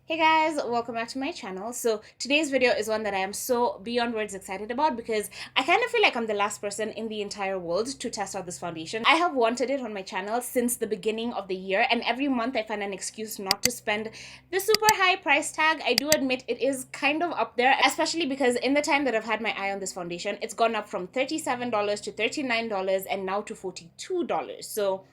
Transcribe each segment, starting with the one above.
Hey guys, welcome back to my channel. So today's video is one that I am so beyond words excited about because I kind of feel like I'm the last person in the entire world to test out this foundation. I have wanted it on my channel since the beginning of the year, and every month I find an excuse not to spend the super high price tag. I do admit it is kind of up there, especially because in the time that I've had my eye on this foundation, it's gone up from $37 to $39 and now to $42. So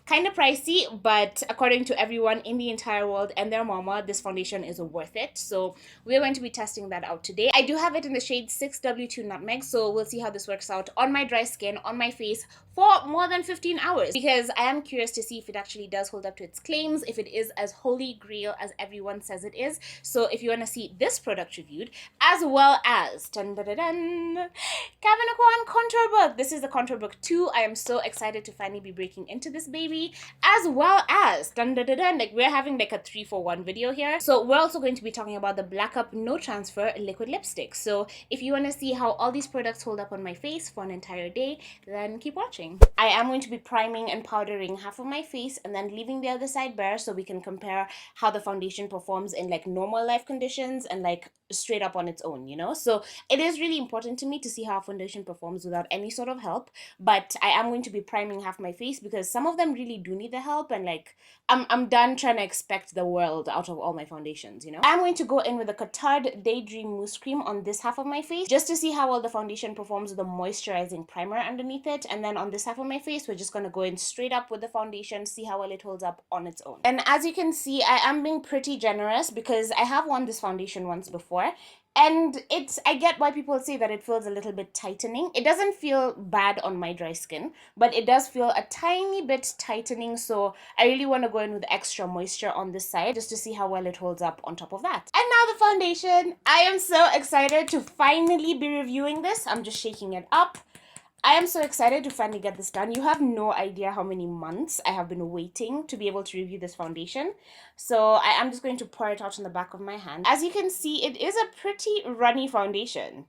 kind of pricey, but according to everyone in the entire world and their mama, this foundation is worth it. So we're going to be testing that out today. I do have it in the shade 6w2 Nutmeg, so we'll see how this works out on my dry skin, on my face, for more than 15 hours, because I am curious to see if it actually does hold up to its claims, if it is as holy grail as everyone says it is. So if you want to see this product reviewed, as well as dun, dun, dun, dun, Kevyn Aucoin Contour Book. This is the Contour Book 2. I am so excited to finally be breaking into this baby, as well as dun, dun, dun, dun, like we're having like a 3-for-1 video here. So we're also going to be talking about the BlackUp No Transfer liquid lipstick. So if you want to see how all these products hold up on my face for an entire day, then keep watching. I am going to be priming and powdering half of my face and then leaving the other side bare so we can compare how the foundation performs in like normal life conditions and like straight up on its own, you know? So it is really important to me to see how foundation performs without any sort of help, but I am going to be priming half my face because some of them really do need the help, and like I'm done trying to expect the world out of all my foundations, you know? I'm going to go in with the Cotarde Daydream Mousse Cream on this half of my face just to see how well the foundation performs with the moisturizing primer underneath it, and then on this half of my face we're just going to go in straight up with the foundation, see how well it holds up on its own. And as you can see, I am being pretty generous because I have worn this foundation once before, and I get why people say that it feels a little bit tightening. It doesn't feel bad on my dry skin, but it does feel a tiny bit tightening, so I really want to go in with extra moisture on this side just to see how well it holds up on top of that. And now the foundation. I am so excited to finally be reviewing this. I'm just shaking it up. I am so excited to finally get this done. You have no idea how many months I have been waiting to be able to review this foundation. So I am just going to pour it out on the back of my hand. As you can see, it is a pretty runny foundation.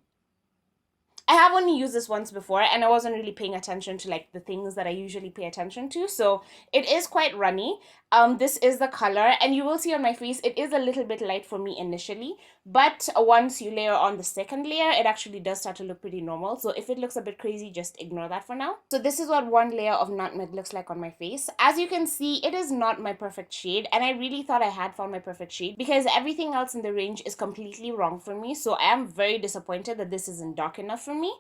I have only used this once before, and I wasn't really paying attention to like the things that I usually pay attention to, so it is quite runny. This is the color, and you will see on my face it is a little bit light for me initially, but once you layer on the second layer, it actually does start to look pretty normal. So if it looks a bit crazy, just ignore that for now. So this is what one layer of nutmeg looks like on my face. As you can see, it is not my perfect shade, and I really thought I had found my perfect shade because everything else in the range is completely wrong for me. So I am very disappointed that this isn't dark enough for me.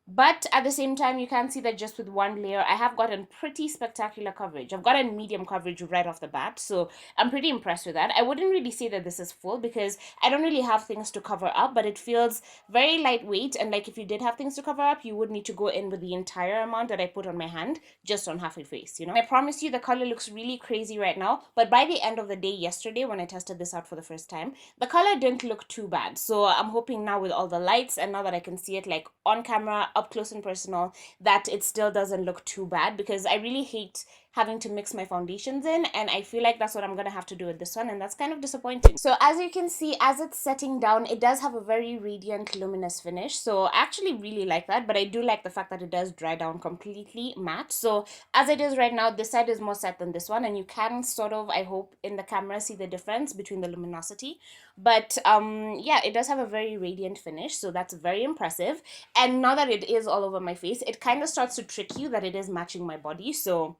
But at the same time, you can see that just with one layer, I have gotten pretty spectacular coverage. I've gotten medium coverage right off the bat, so I'm pretty impressed with that. I wouldn't really say that this is full because I don't really have things to cover up, but it feels very lightweight, and like if you did have things to cover up, you would need to go in with the entire amount that I put on my hand just on half my face, you know? I promise you the color looks really crazy right now, but by the end of the day yesterday when I tested this out for the first time, the color didn't look too bad. So I'm hoping now with all the lights and now that I can see it like on camera, up close and personal, that it still doesn't look too bad, because I really hate having to mix my foundations in, and I feel like that's what I'm gonna have to do with this one, and that's kind of disappointing. So as you can see, as it's setting down, it does have a very radiant luminous finish, so I actually really like that. But I do like the fact that it does dry down completely matte. So as it is right now, this side is more set than this one, and you can sort of, I hope in the camera, see the difference between the luminosity. But yeah, it does have a very radiant finish, so that's very impressive. And now that it is all over my face, it kind of starts to trick you that it is matching my body. So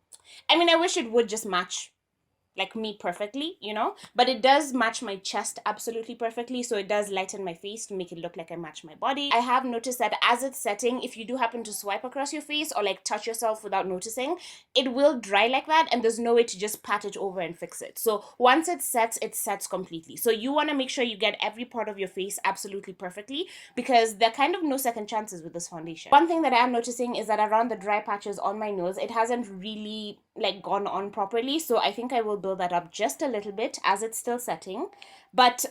I mean, I wish it would just match like me perfectly, you know, but it does match my chest absolutely perfectly, so it does lighten my face to make it look like I match my body. I have noticed that as it's setting, if you do happen to swipe across your face or like touch yourself without noticing, it will dry like that, and there's no way to just pat it over and fix it. So once it sets completely. So you want to make sure you get every part of your face absolutely perfectly, because there are kind of no second chances with this foundation. One thing that I am noticing is that around the dry patches on my nose, it hasn't really like gone on properly, so I think I will build that up just a little bit as it's still setting. But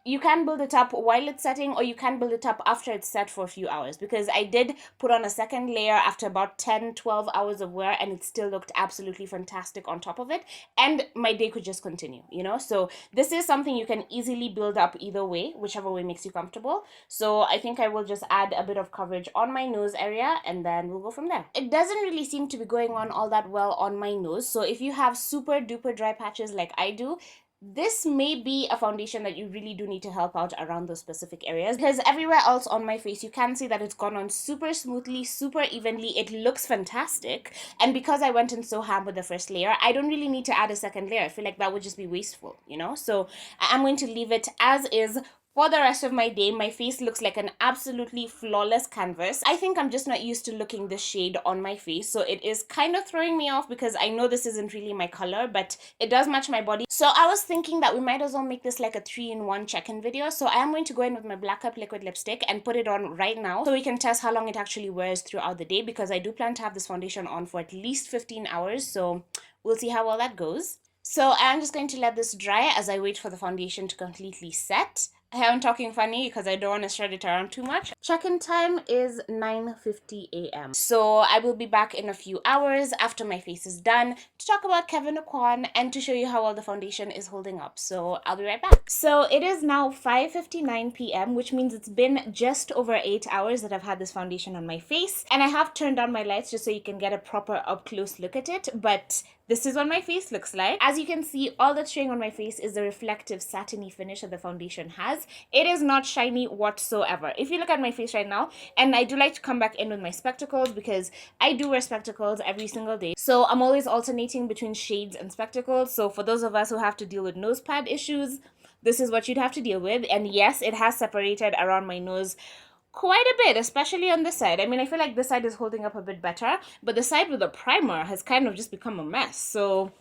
you can build it up while it's setting, or you can build it up after it's set for a few hours, because I did put on a second layer after about 10-12 hours of wear, and it still looked absolutely fantastic on top of it, and my day could just continue, you know? So this is something you can easily build up either way, whichever way makes you comfortable. So I think I will just add a bit of coverage on my nose area, and then we'll go from there. It doesn't really seem to be going on all that well on my nose, so if you have super duper dry patches like I do, this may be a foundation that you really do need to help out around those specific areas, because everywhere else on my face you can see that it's gone on super smoothly, super evenly. It looks fantastic, and because I went in so ham with the first layer, I don't really need to add a second layer. I feel like that would just be wasteful, you know? So I'm going to leave it as is for the rest of my day. My face looks like an absolutely flawless canvas. I think I'm just not used to looking this shade on my face, so it is kind of throwing me off because I know this isn't really my color, but it does match my body. So I was thinking that we might as well make this like a 3-in-1 check-in video. So I am going to go in with my BlackUp liquid lipstick and put it on right now so we can test how long it actually wears throughout the day, because I do plan to have this foundation on for at least 15 hours. So we'll see how well that goes. So I'm just going to let this dry as I wait for the foundation to completely set. I'm talking funny because I don't want to spread it around too much. Check-in time is 9:50 a.m. So I will be back in a few hours after my face is done to talk about Kevyn Aucoin and to show you how well the foundation is holding up. So I'll be right back. So it is now 5:59 p.m., which means it's been just over 8 hours that I've had this foundation on my face. And I have turned on my lights just so you can get a proper up-close look at it. But this is what my face looks like. As you can see, all that's showing on my face is the reflective satiny finish that the foundation has. It is not shiny whatsoever. If you look at my face right now, and I do like to come back in with my spectacles because I do wear spectacles every single day. So I'm always alternating between shades and spectacles. So for those of us who have to deal with nose pad issues, this is what you'd have to deal with. And yes, it has separated around my nose quite a bit, especially on this side. I mean, I feel like this side is holding up a bit better, but the side with the primer has kind of just become a mess. So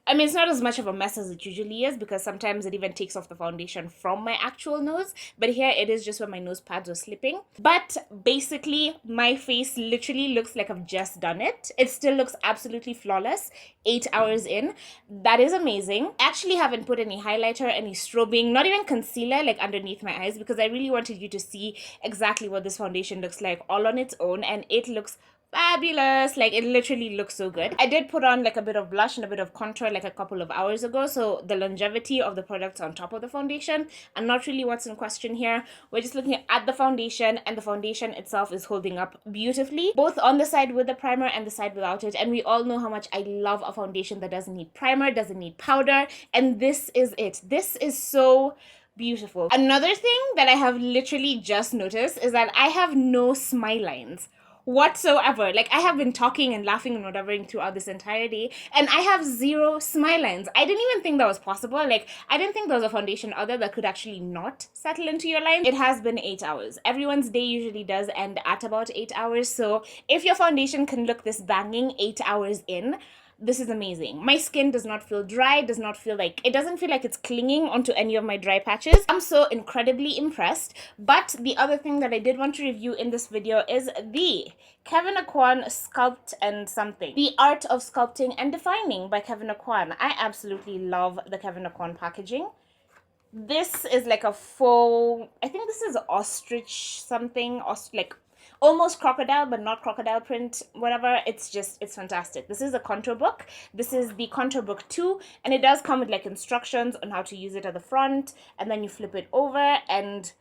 I mean, it's not as much of a mess as it usually is because sometimes it even takes off the foundation from my actual nose. But here it is just where my nose pads are slipping. But basically, my face literally looks like I've just done it. It still looks absolutely flawless 8 hours in. That is amazing. I actually haven't put any highlighter, any strobing, not even concealer like underneath my eyes because I really wanted you to see exactly what this foundation looks like all on its own, and it looks fabulous. Like, it literally looks so good. I did put on like a bit of blush and a bit of contour like a couple of hours ago, so the longevity of the products on top of the foundation and not really what's in question here. We're just looking at the foundation, and the foundation itself is holding up beautifully, both on the side with the primer and the side without it. And we all know how much I love a foundation that doesn't need primer, doesn't need powder, and this is it. This is so beautiful. Another thing that I have literally just noticed is that I have no smile lines whatsoever. Like, I have been talking and laughing and whatevering throughout this entire day, and I have zero smile lines. I didn't even think that was possible. Like, I didn't think there was a foundation out there that could actually not settle into your line. It has been 8 hours. Everyone's day usually does end at about 8 hours, so if your foundation can look this banging 8 hours in, this is amazing. My skin does not feel dry, does not feel like, it doesn't feel like it's clinging onto any of my dry patches. I'm so incredibly impressed. But the other thing that I did want to review in this video is the Kevyn Aucoin Sculpt and Something. The Art of Sculpting and Defining by Kevyn Aucoin. I absolutely love the Kevyn Aucoin packaging. This is like a faux, I think this is ostrich something, like almost crocodile but not crocodile print, whatever. It's fantastic. This is a contour book. This is the contour book 2, and it does come with like instructions on how to use it at the front, and then you flip it over and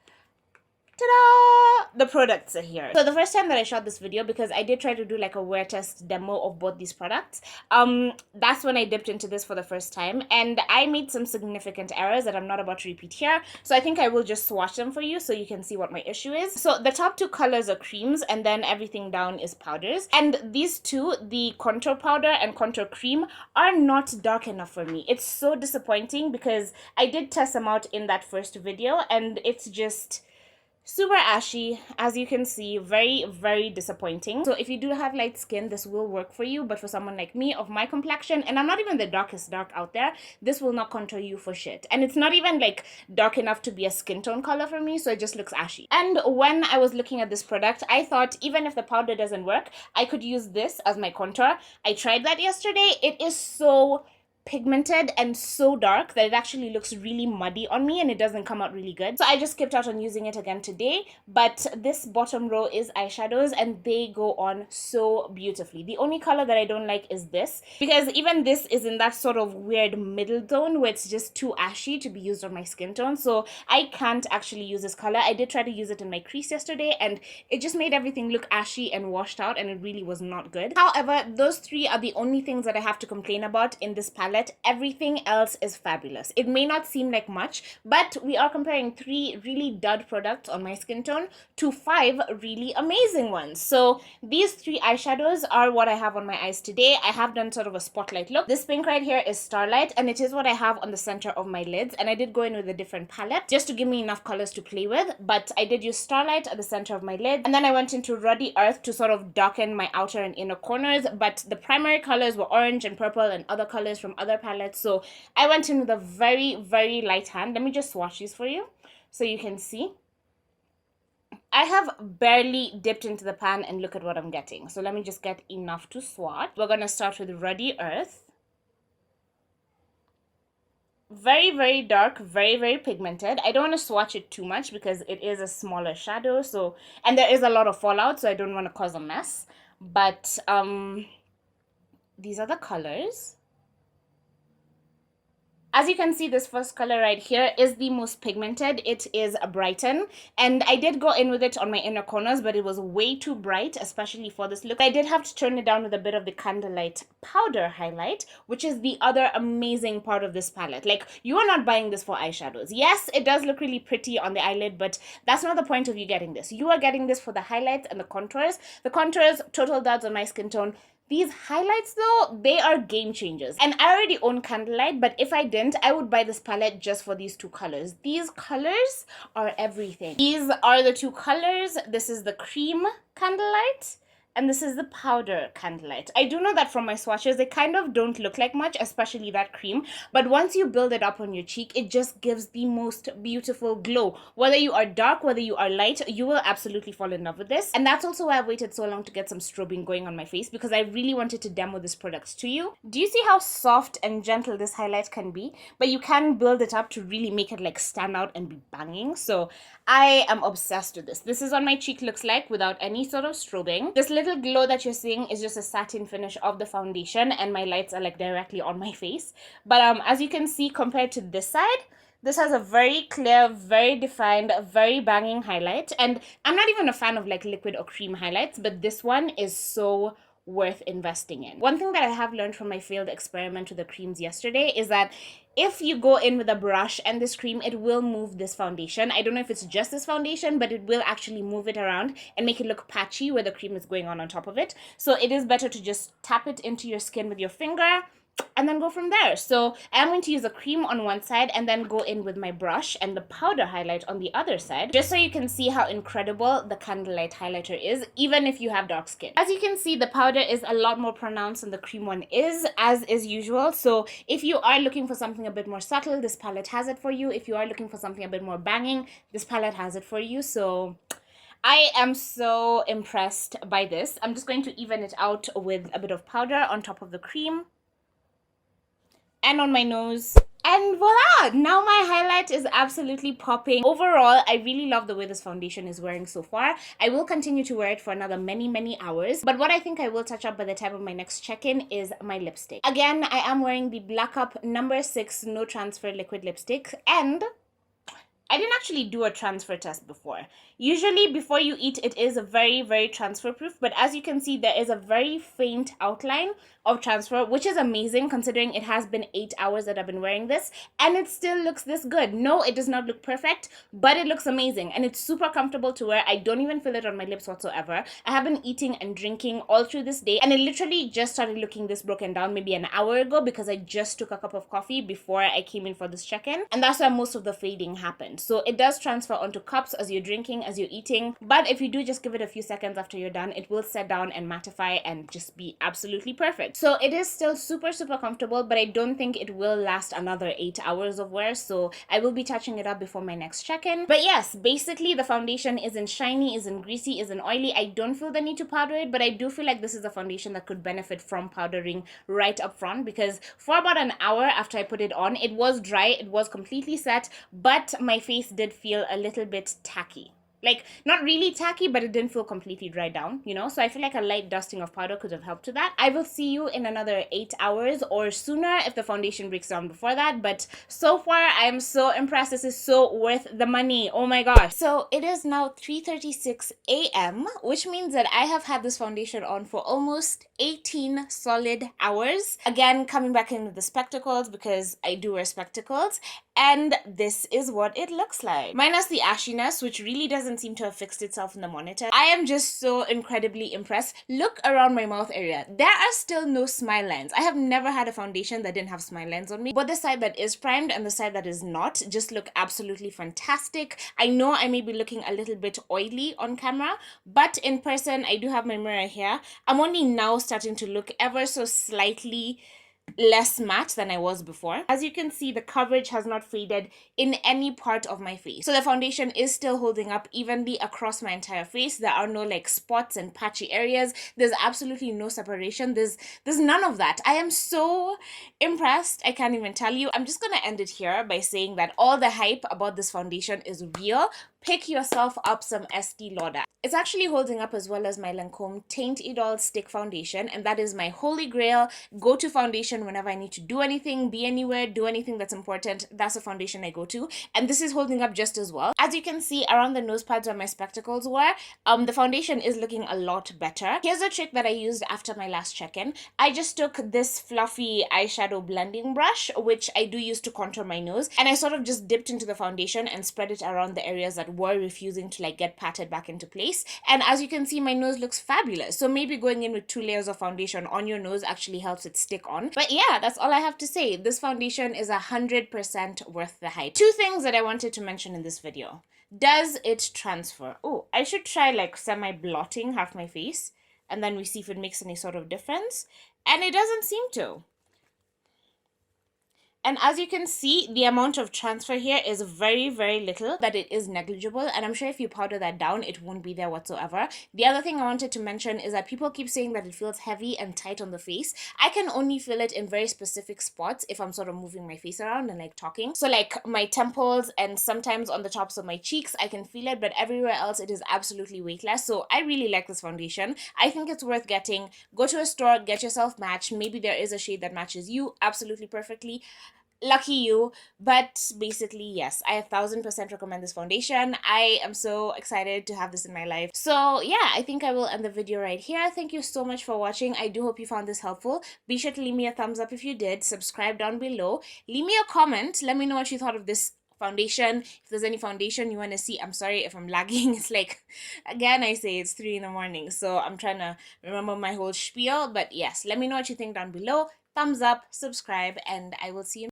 ta-da! The products are here. So the first time that I shot this video, because I did try to do like a wear test demo of both these products, that's when I dipped into this for the first time, and I made some significant errors that I'm not about to repeat here. So I think I will just swatch them for you so you can see what my issue is. So the top two colors are creams, and then everything down is powders. And these two, the contour powder and contour cream, are not dark enough for me. It's so disappointing because I did test them out in that first video, and it's just super ashy, as you can see. Very, very disappointing. So if you do have light skin, this will work for you, but for someone like me of my complexion, and I'm not even the darkest dark out there, this will not contour you for shit. And it's not even like dark enough to be a skin tone color for me, so it just looks ashy. And when I was looking at this product, I thought even if the powder doesn't work, I could use this as my contour. I tried that yesterday. It is so pigmented and so dark that it actually looks really muddy on me, and it doesn't come out really good. So I just skipped out on using it again today. But this bottom row is eyeshadows, and they go on so beautifully. The only color that I don't like is this, because even this is in that sort of weird middle tone where it's just too ashy to be used on my skin tone. So I can't actually use this color. I did try to use it in my crease yesterday, and it just made everything look ashy and washed out, and it really was not good. However, those three are the only things that I have to complain about in this palette palette, everything else is fabulous. It may not seem like much, but we are comparing 3 really dud products on my skin tone to 5 really amazing ones. So these 3 eyeshadows are what I have on my eyes today. I have done sort of a spotlight look. This pink right here is Starlight, and it is what I have on the center of my lids, and I did go in with a different palette just to give me enough colors to play with, but I did use Starlight at the center of my lid, and then I went into Ruddy Earth to sort of darken my outer and inner corners, but the primary colors were orange and purple and other colors from other palettes, so I went in with a very, very light hand. Let me just swatch these for you so you can see. I have barely dipped into the pan and look at what I'm getting. So let me just get enough to swatch. We're going to start with Ruddy Earth. Very, very dark, very, very pigmented. I don't want to swatch it too much because it is a smaller shadow. So, and there is a lot of fallout, so I don't want to cause a mess. But these are the colors. As you can see, this first color right here is the most pigmented. It is a Brighten, and I did go in with it on my inner corners, but it was way too bright, especially for this look. I did have to turn it down with a bit of the Candlelight Powder highlight, which is the other amazing part of this palette. Like, you are not buying this for eyeshadows. Yes, it does look really pretty on the eyelid, but that's not the point of you getting this. You are getting this for the highlights and the contours. The contours, total duds on my skin tone. These highlights though, they are game changers. And I already own Candlelight, but if I didn't, I would buy this palette just for these 2 colors. These colors are everything. These are the 2 colors. This is the cream Candlelight, and this is the powder Candlelight. I do know that from my swatches, they kind of don't look like much, especially that cream. But once you build it up on your cheek, it just gives the most beautiful glow. Whether you are dark, whether you are light, you will absolutely fall in love with this. And that's also why I've waited so long to get some strobing going on my face, because I really wanted to demo this product to you. Do you see how soft and gentle this highlight can be? But you can build it up to really make it like stand out and be banging. So I am obsessed with this. This is what my cheek looks like without any sort of strobing. This little glow that you're seeing is just a satin finish of the foundation, and my lights are like directly on my face. But as you can see, compared to this side, this has a very clear, very defined, very banging highlight. And I'm not even a fan of like liquid or cream highlights, but this one is so worth investing in. One thing that I have learned from my failed experiment with the creams yesterday is that if you go in with a brush and this cream, it will move this foundation. I don't know if it's just this foundation, but it will actually move it around and make it look patchy where the cream is going on top of it. So it is better to just tap it into your skin with your finger and then go from there. So I'm going to use a cream on one side and then go in with my brush and the powder highlight on the other side, just so you can see how incredible the Candlelight highlighter is, even if you have dark skin. As you can see, the powder is a lot more pronounced than the cream one is, as is usual. So if you are looking for something a bit more subtle, this palette has it for you. If you are looking for something a bit more banging, this palette has it for you. So I am so impressed by this. I'm just going to even it out with a bit of powder on top of the cream and on my nose, and voila, now my highlight is absolutely popping. Overall, I really love the way this foundation is wearing so far. I will continue to wear it for another many hours, but what I think I will touch up by the time of my next check-in is my lipstick. Again, I am wearing the BlackUp number 6 No Transfer liquid lipstick, and I didn't actually do a transfer test before. Usually before you eat, it is very transfer proof, but as you can see, there is a very faint outline of transfer, which is amazing considering it has been 8 hours that I've been wearing this, and it still looks this good. No, it does not look perfect, but it looks amazing, and it's super comfortable to wear. I don't even feel it on my lips whatsoever. I have been eating and drinking all through this day, and it literally just started looking this broken down maybe an hour ago because I just took a cup of coffee before I came in for this check-in, and that's why most of the fading happened. So it does transfer onto cups as you're drinking, as you're eating, but if you do just give it a few seconds after you're done, it will set down and mattify and just be absolutely perfect. So it is still super comfortable, but I don't think it will last another 8 hours of wear, so I will be touching it up before my next check-in. But yes, basically the foundation isn't shiny, isn't greasy, isn't oily. I don't feel the need to powder it, but I do feel like this is a foundation that could benefit from powdering right up front, because for about an hour after I put it on, it was dry, it was completely set, but my face did feel a little bit tacky. like not really tacky, but it didn't feel completely dried down, you know? So I feel like a light dusting of powder could have helped to that. I will see you in another 8 hours or sooner if the foundation breaks down before that. But so far, I am so impressed. This is so worth the money. Oh my gosh. So it is now 3:36 a.m., which means that I have had this foundation on for almost 18 solid hours. Again, coming back in with the spectacles because I do wear spectacles. And this is what it looks like. Minus the ashiness, which really doesn't seem to have fixed itself in the monitor. I am just so incredibly impressed. Look around my mouth area. There are still no smile lines. I have never had a foundation that didn't have smile lines on me. But the side that is primed and the side that is not just look absolutely fantastic. I know I may be looking a little bit oily on camera, but in person, I do have my mirror here. I'm only now starting to look ever so slightly less matte than I was before. As you can see, the coverage has not faded in any part of my face. So the foundation is still holding up evenly across my entire face. There are no like spots and patchy areas. There's absolutely no separation. There's none of that. I am so impressed. I can't even tell you. I'm just gonna end it here by saying that all the hype about this foundation is real. Pick yourself up some Estee Lauder. It's actually holding up as well as my Lancome Taint Idol Stick Foundation, and that is my holy grail go-to foundation whenever I need to do anything, be anywhere, do anything that's important. That's a foundation I go to, and this is holding up just as well. As you can see around the nose pads where my spectacles were, the foundation is looking a lot better. Here's a trick that I used after my last check-in. I just took this fluffy eyeshadow blending brush, which I do use to contour my nose, and I sort of just dipped into the foundation and spread it around the areas that were refusing to like get patted back into place. And as you can see, my nose looks fabulous. So maybe going in with 2 layers of foundation on your nose actually helps it stick on. But yeah, that's all I have to say. This foundation is 100% worth the hype. 2 things that I wanted to mention in this video. Does it transfer? Oh, I should try like semi-blotting half my face and then we see if it makes any sort of difference. And it doesn't seem to. And as you can see, the amount of transfer here is very, very little, that it is negligible. And I'm sure if you powder that down, it won't be there whatsoever. The other thing I wanted to mention is that people keep saying that it feels heavy and tight on the face. I can only feel it in very specific spots if I'm sort of moving my face around and like talking. So like my temples and sometimes on the tops of my cheeks, I can feel it, but everywhere else it is absolutely weightless. So I really like this foundation. I think it's worth getting. Go to a store, get yourself matched. Maybe there is a shade that matches you absolutely perfectly. Lucky you. But basically, yes, I 1000% recommend this foundation. I am so excited to have this in my life. So yeah, I think I will end the video right here. Thank you so much for watching. I do hope you found this helpful. Be sure to leave me a thumbs up if you did. Subscribe down below. Leave me a comment. Let me know what you thought of this foundation. If there's any foundation you want to see. I'm sorry if I'm lagging. It's like, again, I say it's 3 in the morning, so I'm trying to remember my whole spiel. But yes, let me know what you think down below. Thumbs up, subscribe, and I will see you